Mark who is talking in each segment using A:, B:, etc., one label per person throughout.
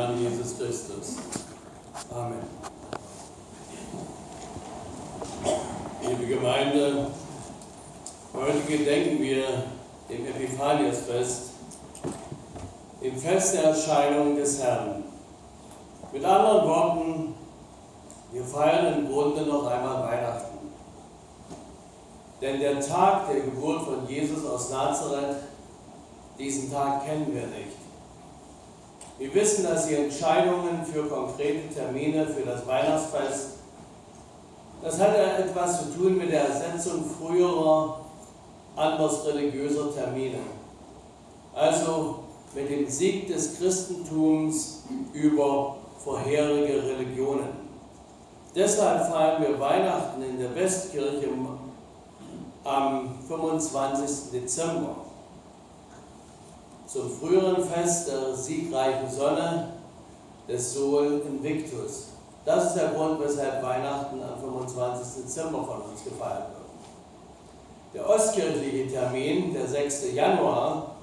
A: Herrn Jesus Christus. Amen. Liebe Gemeinde, heute gedenken wir dem Epiphaniasfest, dem Fest der Erscheinung des Herrn. Mit anderen Worten, wir feiern im Grunde noch einmal Weihnachten. Denn der Tag der Geburt von Jesus aus Nazareth, diesen Tag kennen wir nicht. Wir wissen, dass die Entscheidungen für konkrete Termine für das Weihnachtsfest, das hat ja etwas zu tun mit der Ersetzung früherer, anders religiöser Termine. Also mit dem Sieg des Christentums über vorherige Religionen. Deshalb feiern wir Weihnachten in der Westkirche am 25. Dezember. Zum früheren Fest der siegreichen Sonne, des Sol Invictus. Das ist der Grund, weshalb Weihnachten am 25. Dezember von uns gefeiert wird. Der ostkirchliche Termin, der 6. Januar,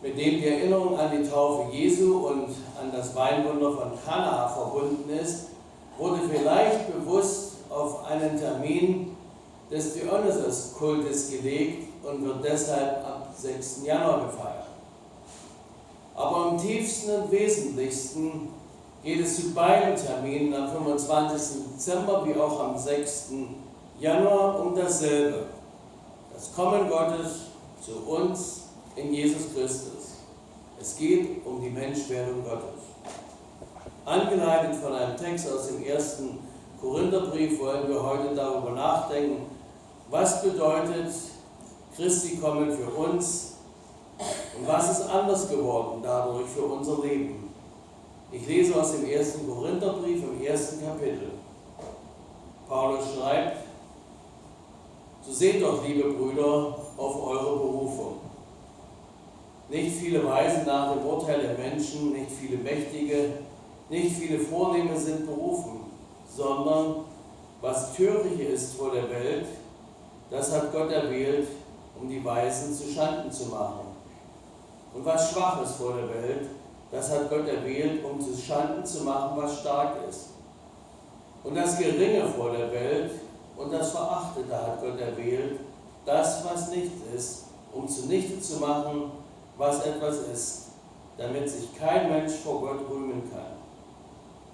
A: mit dem die Erinnerung an die Taufe Jesu und an das Weinwunder von Kana verbunden ist, wurde vielleicht bewusst auf einen Termin des Dionysos-Kultes gelegt und wird deshalb am 6. Januar gefeiert. Aber am tiefsten und wesentlichsten geht es zu beiden Terminen am 25. Dezember wie auch am 6. Januar um dasselbe. Das Kommen Gottes zu uns in Jesus Christus. Es geht um die Menschwerdung Gottes. Angeleitet von einem Text aus dem 1. Korintherbrief wollen wir heute darüber nachdenken, was bedeutet Christi Kommen für uns und was ist anders geworden dadurch für unser Leben. Ich lese aus dem 1. Korintherbrief im 1. Kapitel. Paulus schreibt: So seht doch, liebe Brüder, auf eure Berufung. Nicht viele Weisen nach dem Urteil der Menschen, nicht viele Mächtige, nicht viele Vornehme sind berufen, sondern was töricht ist vor der Welt, das hat Gott erwählt, um die Weisen zu Schanden zu machen. Und was schwach ist vor der Welt, das hat Gott erwählt, um zu Schanden zu machen, was stark ist. Und das Geringe vor der Welt und das Verachtete hat Gott erwählt, das, was nichts ist, um zunichte zu machen, was etwas ist, damit sich kein Mensch vor Gott rühmen kann.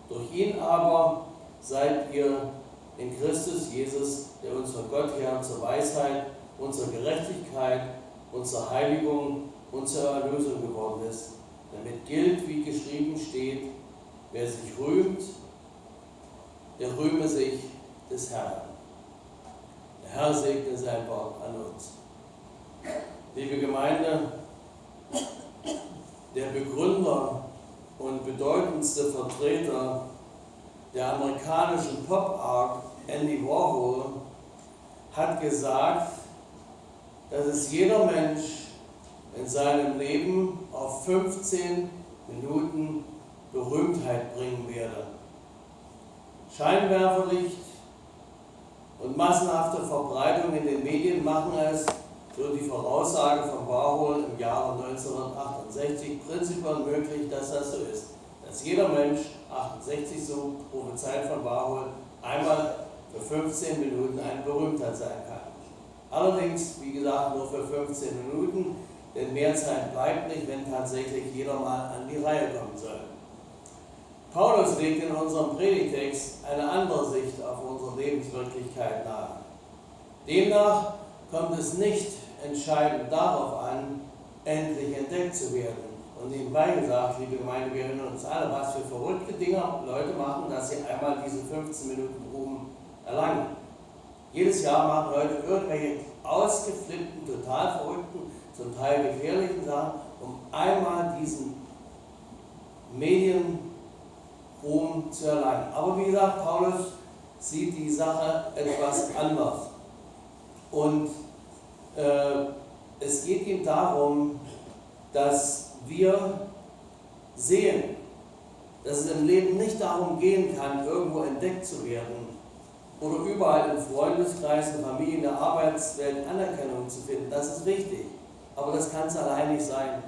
A: Durch ihn aber seid ihr in Christus Jesus, der uns von Gott her zur Weisheit, unserer Gerechtigkeit, unserer Heiligung und zur Erlösung geworden ist, damit gilt, wie geschrieben steht, wer sich rühmt, der rühme sich des Herrn. Der Herr segne sein Wort an uns. Liebe Gemeinde, der Begründer und bedeutendste Vertreter der amerikanischen Pop-Art, Andy Warhol, hat gesagt, dass es jeder Mensch in seinem Leben auf 15 Minuten Berühmtheit bringen werde. Scheinwerferlicht und massenhafte Verbreitung in den Medien machen es, so die Voraussage von Warhol im Jahre 1968, prinzipiell möglich, dass das so ist. Dass jeder Mensch, 68 so prophezeit von Warhol, einmal für 15 Minuten eine Berühmtheit sein kann. Allerdings, wie gesagt, nur für 15 Minuten, denn mehr Zeit bleibt nicht, wenn tatsächlich jeder mal an die Reihe kommen soll. Paulus legt in unserem Predigtext eine andere Sicht auf unsere Lebenswirklichkeit nahe. Demnach kommt es nicht entscheidend darauf an, endlich entdeckt zu werden. Und nebenbei gesagt, liebe Gemeinde, wir erinnern uns alle, was für verrückte Dinge Leute machen, dass sie einmal diese 15 Minuten Ruhm erlangen. Jedes Jahr machen Leute irgendwelche ausgeflippten, total verrückten, zum Teil gefährlichen Sachen, um einmal diesen Medienruhm zu erlangen. Aber wie gesagt, Paulus sieht die Sache etwas anders. Und es geht ihm darum, dass wir sehen, dass es im Leben nicht darum gehen kann, irgendwo entdeckt zu werden oder überall im Freundeskreis, in der Familie, in der Arbeitswelt Anerkennung zu finden. Das ist wichtig, aber das kann es allein nicht sein.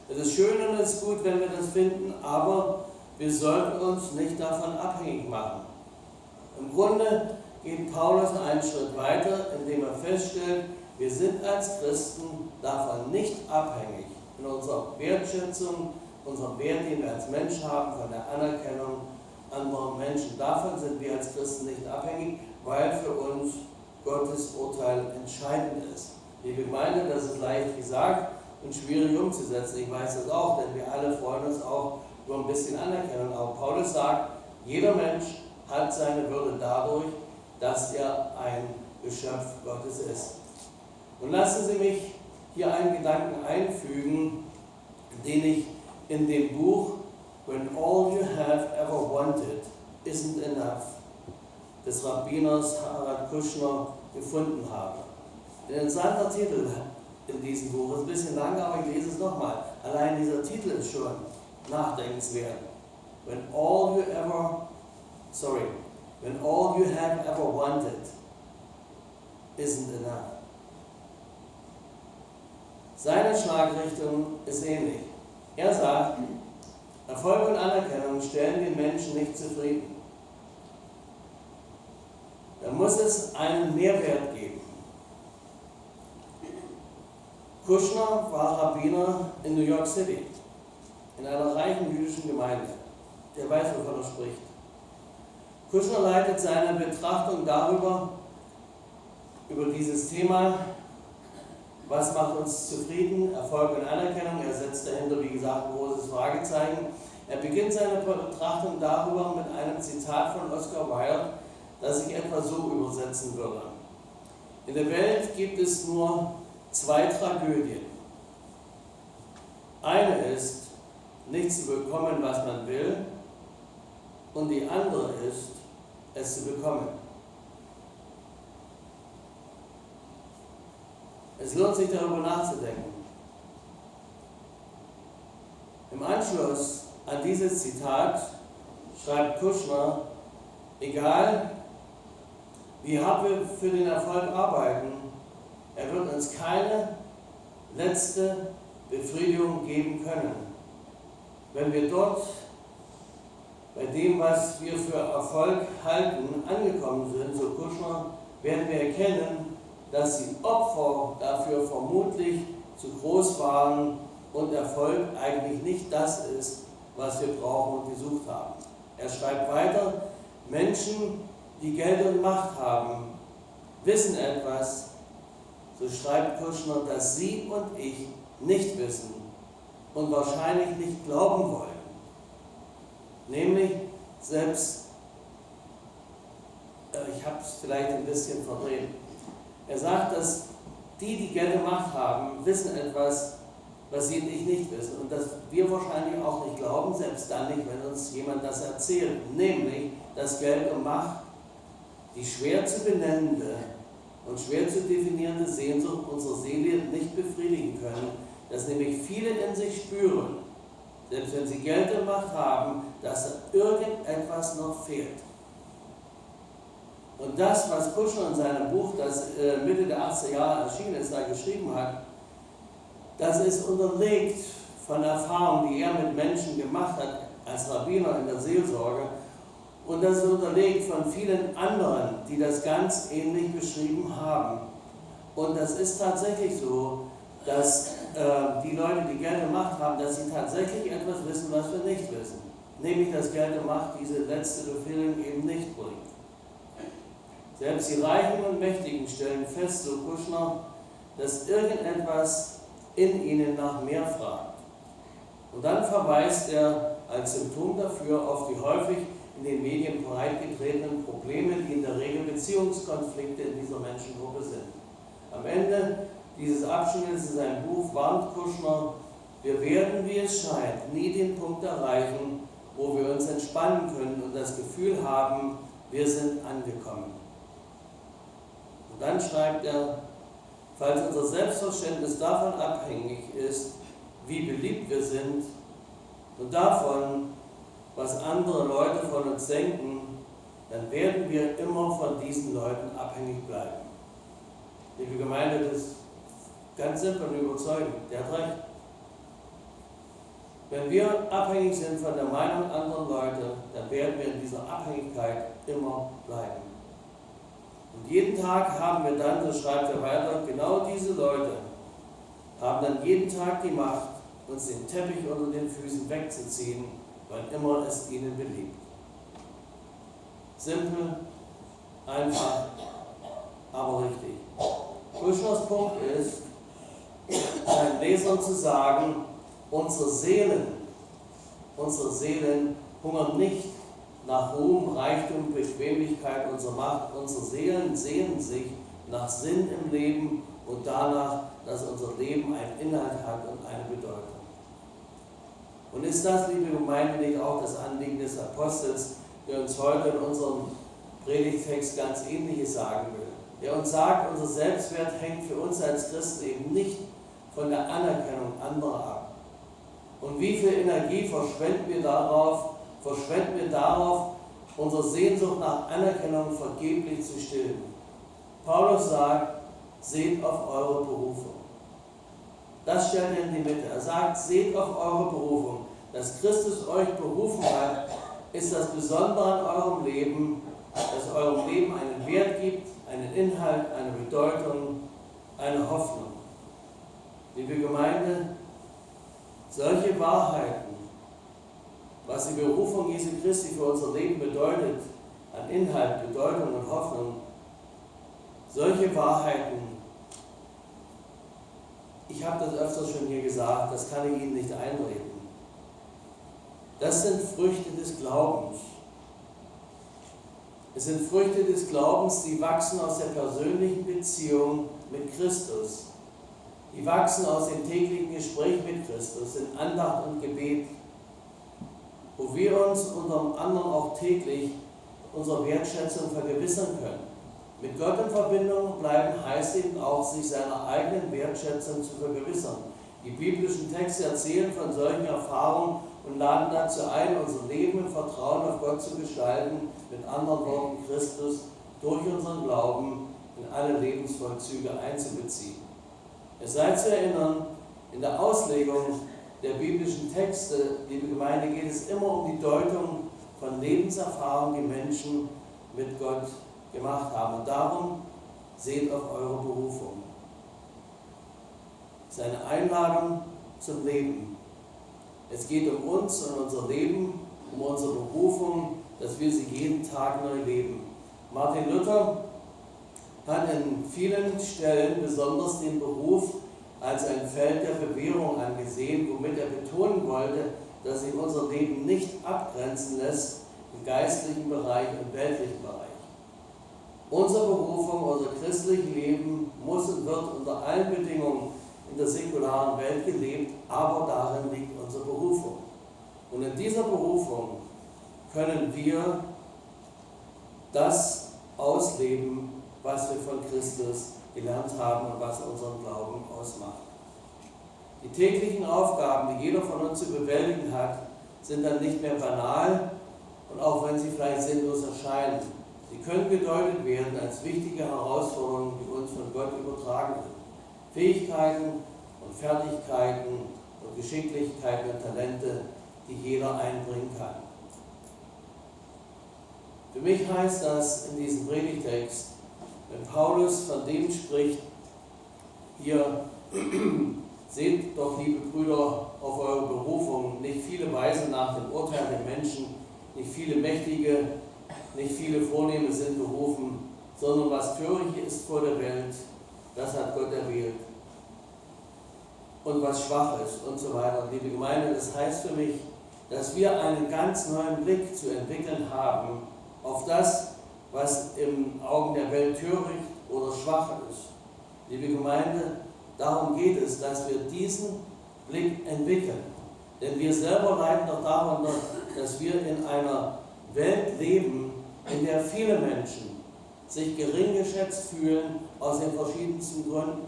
A: Es ist schön und es ist gut, wenn wir das finden, aber wir sollten uns nicht davon abhängig machen. Im Grunde geht Paulus einen Schritt weiter, indem er feststellt, wir sind als Christen davon nicht abhängig in unserer Wertschätzung, unserem Wert, den wir als Mensch haben, von der Anerkennung anderer Menschen. Davon sind wir als Christen nicht abhängig, weil für uns Gottes Urteil entscheidend ist. Liebe Gemeinde, das ist leicht gesagt und schwierig umzusetzen. Ich weiß das auch, denn wir alle freuen uns auch über ein bisschen Anerkennung. Aber Paulus sagt, jeder Mensch hat seine Würde dadurch, dass er ein Geschöpf Gottes ist. Und lassen Sie mich hier einen Gedanken einfügen, den ich in dem Buch When All You Have Ever Wanted Isn't Enough des Rabbiners Harald Kushner gefunden habe. Ein interessanter Titel in diesem Buch, ist ein bisschen lang, aber ich lese es nochmal. Allein dieser Titel ist schon nachdenkenswert. When all you have ever wanted isn't enough. Seine Schlagrichtung ist ähnlich. Er sagt, Erfolg und Anerkennung stellen den Menschen nicht zufrieden. Da muss es einen Mehrwert geben. Kushner war Rabbiner in New York City, in einer reichen jüdischen Gemeinde. Der weiß, wovon er spricht. Kushner leitet seine Betrachtung über dieses Thema, was macht uns zufrieden, Erfolg und Anerkennung. Er setzt dahinter, wie gesagt, ein großes Fragezeichen. Er beginnt seine Betrachtung darüber mit einem Zitat von Oscar Wilde, das ich etwa so übersetzen würde. In der Welt gibt es nur zwei Tragödien. Eine ist, nicht zu bekommen, was man will, und die andere ist, es zu bekommen. Es lohnt sich, darüber nachzudenken. Im Anschluss an dieses Zitat schreibt Kushner, egal wie hart wir für den Erfolg arbeiten, er wird uns keine letzte Befriedigung geben können. Wenn wir dort bei dem, was wir für Erfolg halten, angekommen sind, so Kushner, werden wir erkennen, dass die Opfer dafür vermutlich zu groß waren und Erfolg eigentlich nicht das ist, was wir brauchen und gesucht haben. Er schreibt weiter, Menschen, die Geld und Macht haben, wissen etwas, so schreibt Kushner, dass sie und ich nicht wissen und wahrscheinlich nicht glauben wollen. Nämlich selbst, ich habe es vielleicht ein bisschen verdreht, er sagt, dass die Geld und Macht haben, wissen etwas, was sie und ich nicht wissen und dass wir wahrscheinlich auch nicht glauben, selbst dann nicht, wenn uns jemand das erzählt, nämlich, dass Geld und Macht die schwer zu benennende und schwer zu definierende Sehnsucht unserer Seele nicht befriedigen können, dass nämlich viele in sich spüren, selbst wenn sie Geld und Macht haben, dass da irgendetwas noch fehlt. Und das, was Kushner in seinem Buch, das Mitte der 80er Jahre erschienen ist, da geschrieben hat, das ist unterlegt von Erfahrungen, die er mit Menschen gemacht hat, als Rabbiner in der Seelsorge. Und das ist unterlegt von vielen anderen, die das ganz ähnlich beschrieben haben. Und das ist tatsächlich so, dass die Leute, die Geld und Macht haben, dass sie tatsächlich etwas wissen, was wir nicht wissen. Nämlich, dass Geld und Macht diese letzte Befriedigung eben nicht bringt. Selbst die Reichen und Mächtigen stellen fest, so Kushner, dass irgendetwas in ihnen nach mehr fragt. Und dann verweist er als Symptom dafür auf die häufig in den Medien breitgetretenen Probleme, die in der Regel Beziehungskonflikte in dieser Menschengruppe sind. Am Ende dieses Abschnitts in seinem Buch warnt Kushner, wir werden, wie es scheint, nie den Punkt erreichen, wo wir uns entspannen können und das Gefühl haben, wir sind angekommen. Und dann schreibt er, falls unser Selbstverständnis davon abhängig ist, wie beliebt wir sind und davon, was andere Leute von uns denken, dann werden wir immer von diesen Leuten abhängig bleiben. Liebe Gemeinde, das ist ganz simpel und überzeugend. Der hat recht. Wenn wir abhängig sind von der Meinung anderer Leute, dann werden wir in dieser Abhängigkeit immer bleiben. Und jeden Tag haben wir dann, so schreibt er weiter, genau diese Leute haben dann jeden Tag die Macht, uns den Teppich unter den Füßen wegzuziehen, wann immer es ihnen beliebt. Simpel, einfach, aber richtig. Durchschnittspunkt ist, seinen Lesern zu sagen, unsere Seelen hungern nicht nach Ruhm, Reichtum, Bequemlichkeit, unserer Macht. Unsere Seelen sehnen sich nach Sinn im Leben und danach, dass unser Leben einen Inhalt hat und eine Bedeutung. Und ist das, liebe Gemeinde, nicht auch das Anliegen des Apostels, der uns heute in unserem Predigtext ganz Ähnliches sagen will? Der uns sagt, unser Selbstwert hängt für uns als Christen eben nicht von der Anerkennung anderer ab. Und wie viel Energie verschwenden wir darauf, unsere Sehnsucht nach Anerkennung vergeblich zu stillen? Paulus sagt, seht auf eure Berufung. Das stellt er in die Mitte. Er sagt, seht auf eure Berufung. Dass Christus euch berufen hat, ist das Besondere an eurem Leben, dass eurem Leben einen Wert gibt, einen Inhalt, eine Bedeutung, eine Hoffnung. Liebe Gemeinde, solche Wahrheiten, was die Berufung Jesu Christi für unser Leben bedeutet, an Inhalt, Bedeutung und Hoffnung, solche Wahrheiten, ich habe das öfters schon hier gesagt, das kann ich Ihnen nicht einreden. Das sind Früchte des Glaubens. Es sind Früchte des Glaubens, die wachsen aus der persönlichen Beziehung mit Christus. Die wachsen aus dem täglichen Gespräch mit Christus, in Andacht und Gebet, wo wir uns unter anderem auch täglich unserer Wertschätzung vergewissern können. Mit Gott in Verbindung bleiben heißt eben auch, sich seiner eigenen Wertschätzung zu vergewissern. Die biblischen Texte erzählen von solchen Erfahrungen und laden dazu ein, unser Leben im Vertrauen auf Gott zu gestalten, mit anderen Worten Christus durch unseren Glauben in alle Lebensvollzüge einzubeziehen. Es sei zu erinnern, in der Auslegung der biblischen Texte, liebe Gemeinde, geht es immer um die Deutung von Lebenserfahrungen, die Menschen mit Gott gemacht haben. Und darum seht auf eure Berufung. Es ist eine Einladung zum Leben. Es geht um uns und unser Leben, um unsere Berufung, dass wir sie jeden Tag neu leben. Martin Luther hat in vielen Stellen besonders den Beruf als ein Feld der Bewährung angesehen, womit er betonen wollte, dass sich unser Leben nicht abgrenzen lässt im geistlichen Bereich und weltlichen Bereich. Unsere Berufung, unser christliches Leben muss und wird unter allen Bedingungen in der säkularen Welt gelebt, aber darin liegt unsere Berufung. Und in dieser Berufung können wir das ausleben, was wir von Christus gelernt haben und was unseren Glauben ausmacht. Die täglichen Aufgaben, die jeder von uns zu bewältigen hat, sind dann nicht mehr banal und auch wenn sie vielleicht sinnlos erscheinen, sie können gedeutet werden als wichtige Herausforderungen, die uns von Gott übertragen sind. Fähigkeiten und Fertigkeiten und Geschicklichkeiten und Talente, die jeder einbringen kann. Für mich heißt das in diesem Predigtext, wenn Paulus von dem spricht, hier, seht doch, liebe Brüder, auf eure Berufung, nicht viele weisen nach dem Urteil der Menschen, nicht viele Mächtige, nicht viele Vornehme sind berufen, sondern was töricht ist vor der Welt, das hat Gott erwählt. Und was schwach ist und so weiter. Liebe Gemeinde, das heißt für mich, dass wir einen ganz neuen Blick zu entwickeln haben auf das, was im Augen der Welt töricht oder schwach ist. Liebe Gemeinde, darum geht es, dass wir diesen Blick entwickeln. Denn wir selber leiden doch darunter, dass wir in einer Welt leben, in der viele Menschen sich gering geschätzt fühlen aus den verschiedensten Gründen.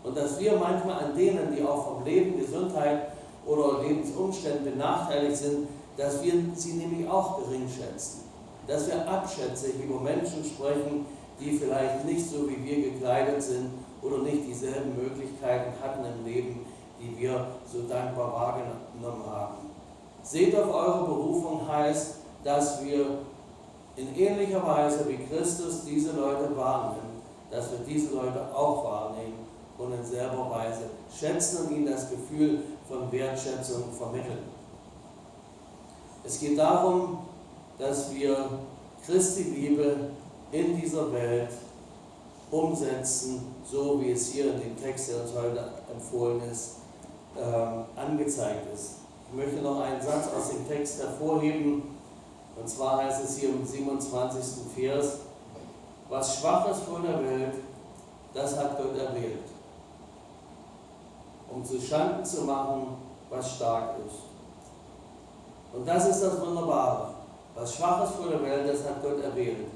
A: Und dass wir manchmal an denen, die auch vom Leben, Gesundheit oder Lebensumständen benachteiligt sind, dass wir sie nämlich auch gering schätzen. Dass wir abschätzig über Menschen sprechen, die vielleicht nicht so wie wir gekleidet sind oder nicht dieselben Möglichkeiten hatten im Leben, die wir so dankbar wahrgenommen haben. Seht auf eure Berufung heißt, dass wir in ähnlicher Weise wie Christus diese Leute wahrnehmen, dass wir diese Leute auch wahrnehmen und in selber Weise schätzen und ihnen das Gefühl von Wertschätzung vermitteln. Es geht darum, dass wir Christi Liebe in dieser Welt umsetzen, so wie es hier in dem Text, der uns heute empfohlen ist, angezeigt ist. Ich möchte noch einen Satz aus dem Text hervorheben, und zwar heißt es hier im 27. Vers: Was Schwaches vor der Welt, das hat Gott erwählt, um zu Schanden zu machen, was stark ist. Und das ist das Wunderbare. Was Schwaches vor der Welt, das hat Gott erwählt.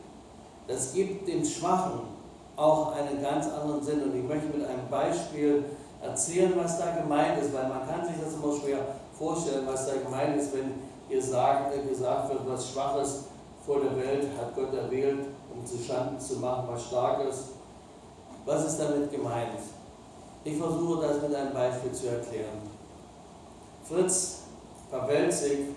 A: Das gibt dem Schwachen auch einen ganz anderen Sinn. Und ich möchte mit einem Beispiel erzählen, was da gemeint ist, weil man kann sich das immer schwer vorstellen, was da gemeint ist, wenn hier gesagt wird, was Schwaches vor der Welt hat Gott erwählt, um zu Schanden zu machen, was stark ist. Was ist damit gemeint? Ich versuche das mit einem Beispiel zu erklären. Fritz Pawelzig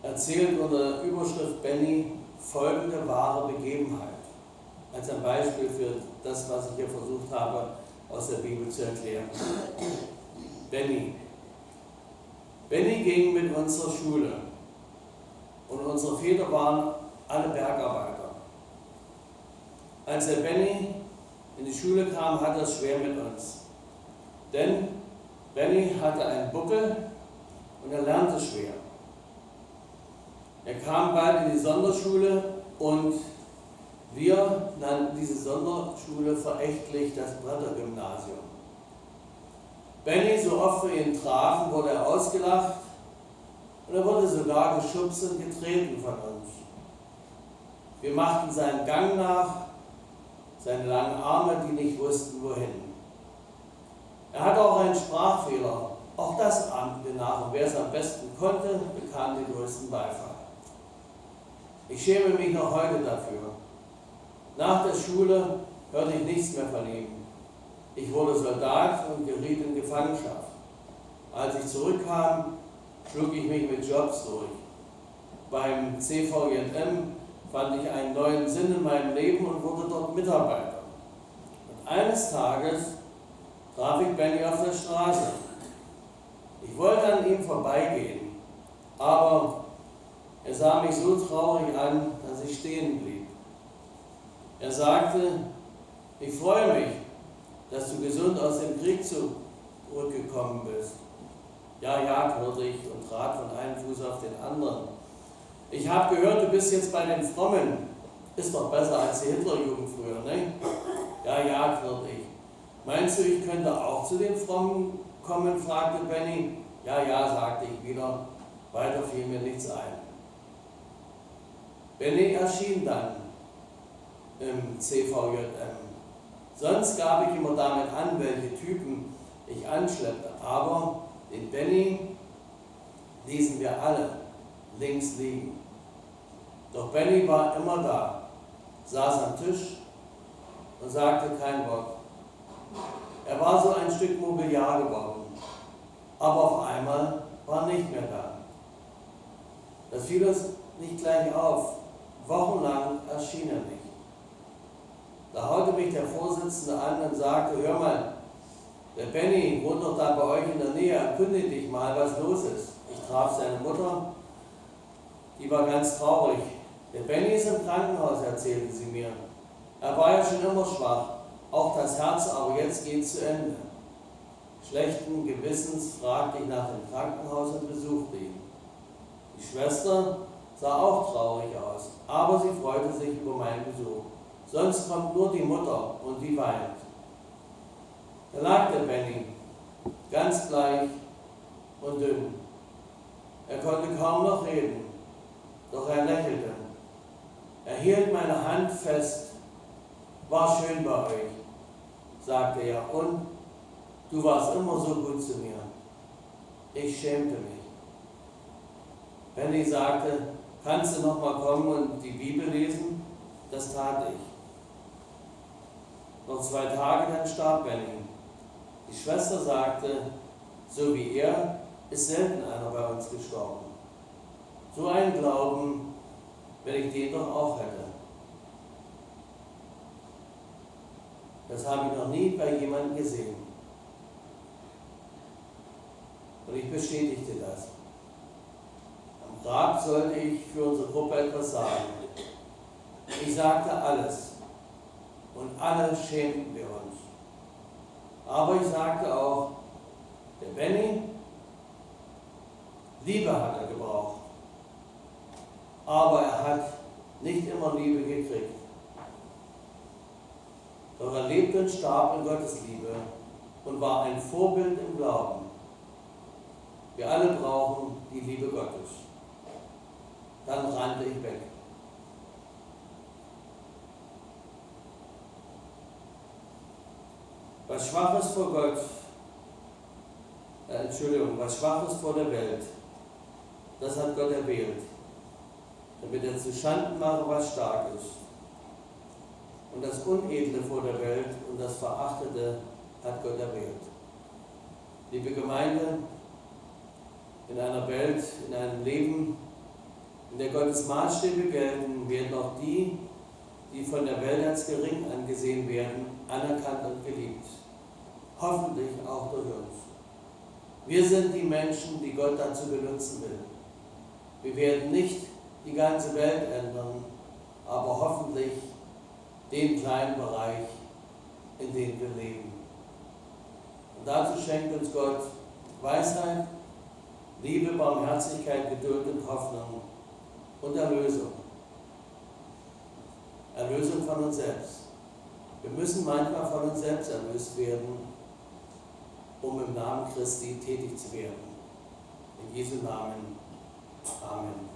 A: erzählt unter der Überschrift Benny folgende wahre Begebenheit. Als ein Beispiel für das, was ich hier versucht habe, aus der Bibel zu erklären. Benny ging mit uns zur Schule und unsere Väter waren alle Bergarbeiter. Als der Benny in die Schule kam, hatte er es schwer mit uns. Denn Benny hatte einen Buckel und er lernte schwer. Er kam bald in die Sonderschule und wir nannten diese Sonderschule verächtlich das Brettergymnasium. Benny, so oft wir ihn trafen, wurde er ausgelacht und er wurde sogar geschubst und getreten von uns. Wir machten seinen Gang nach, seine langen Arme, die nicht wussten, wohin. Er hatte auch einen Sprachfehler, auch das ahnten wir nach, und wer es am besten konnte, bekam den größten Beifall. Ich schäme mich noch heute dafür. Nach der Schule hörte ich nichts mehr von ihm. Ich wurde Soldat und geriet in Gefangenschaft. Als ich zurückkam, schlug ich mich mit Jobs durch. Beim CVJM fand ich einen neuen Sinn in meinem Leben und wurde dort Mitarbeiter. Und eines Tages traf ich Benny auf der Straße. Ich wollte an ihm vorbeigehen, aber er sah mich so traurig an, dass ich stehen blieb. Er sagte: Ich freue mich, dass du gesund aus dem Krieg zurückgekommen bist. Ja, knurrte ich und trat von einem Fuß auf den anderen. Ich habe gehört, du bist jetzt bei den Frommen. Ist doch besser als die Hitlerjugend früher, ne? Ja, knurrte ich. Meinst du, ich könnte auch zu den Frommen kommen? Fragte Benny. Ja, sagte ich wieder. Weiter fiel mir nichts ein. Benny erschien dann im CVJM. Sonst gab ich immer damit an, welche Typen ich anschleppte, aber den Benny ließen wir alle links liegen. Doch Benny war immer da, saß am Tisch und sagte kein Wort. Er war so ein Stück Mobiliar geworden, aber auf einmal war er nicht mehr da. Das fiel uns nicht gleich auf. Wochenlang erschien er nicht. Da haute mich der Vorsitzende an und sagte: Hör mal, der Benny wohnt doch da bei euch in der Nähe, erkundige dich mal, was los ist. Ich traf seine Mutter, die war ganz traurig. Der Benny ist im Krankenhaus, erzählte sie mir. Er war ja schon immer schwach, auch das Herz, aber jetzt geht's zu Ende. Schlechten Gewissens fragte ich nach dem Krankenhaus und besuchte ihn. Die Schwester sah auch traurig aus, aber sie freute sich über meinen Besuch. Sonst kommt nur die Mutter und die weint. Da lag der Benny, ganz bleich und dünn. Er konnte kaum noch reden, doch er lächelte. Er hielt meine Hand fest. War schön bei euch, sagte er, und du warst immer so gut zu mir. Ich schämte mich. Benny sagte: Kannst du noch mal kommen und die Bibel lesen? Das tat ich. Noch 2 Tage, dann starb Benny. Die Schwester sagte: So wie er ist selten einer bei uns gestorben. So einen Glauben, wenn ich den doch auch hätte. Das habe ich noch nie bei jemandem gesehen. Und ich bestätigte das. Am Grab sollte ich für unsere Gruppe etwas sagen. Ich sagte alles. Und alle schämten wir uns. Aber ich sagte auch, der Benny, Liebe hat er gebraucht. Aber er hat nicht immer Liebe gekriegt. Doch er lebte und starb in Gottes Liebe und war ein Vorbild im Glauben. Wir alle brauchen die Liebe Gottes. Dann rannte ich weg. Was Schwaches vor Gott, was Schwaches vor der Welt, das hat Gott erwählt, damit er zu Schanden mache, was stark ist. Und das Unedle vor der Welt und das Verachtete hat Gott erwählt. Liebe Gemeinde, in einer Welt, in einem Leben, in der Gottes Maßstäbe gelten, werden auch die, die von der Welt als gering angesehen werden, anerkannt und geliebt. Hoffentlich auch durch uns. Wir sind die Menschen, die Gott dazu benutzen will. Wir werden nicht die ganze Welt ändern, aber hoffentlich den kleinen Bereich, in dem wir leben. Und dazu schenkt uns Gott Weisheit, Liebe, Barmherzigkeit, Geduld und Hoffnung und Erlösung. Erlösung von uns selbst. Wir müssen manchmal von uns selbst erlöst werden, um im Namen Christi tätig zu werden. In Jesu Namen. Amen.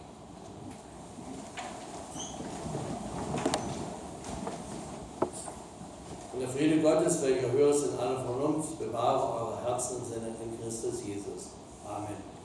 A: Und der Friede Gottes, welcher höher ist in aller Vernunft, bewahre eure Herzen und Sinne in Christus Jesus. Amen.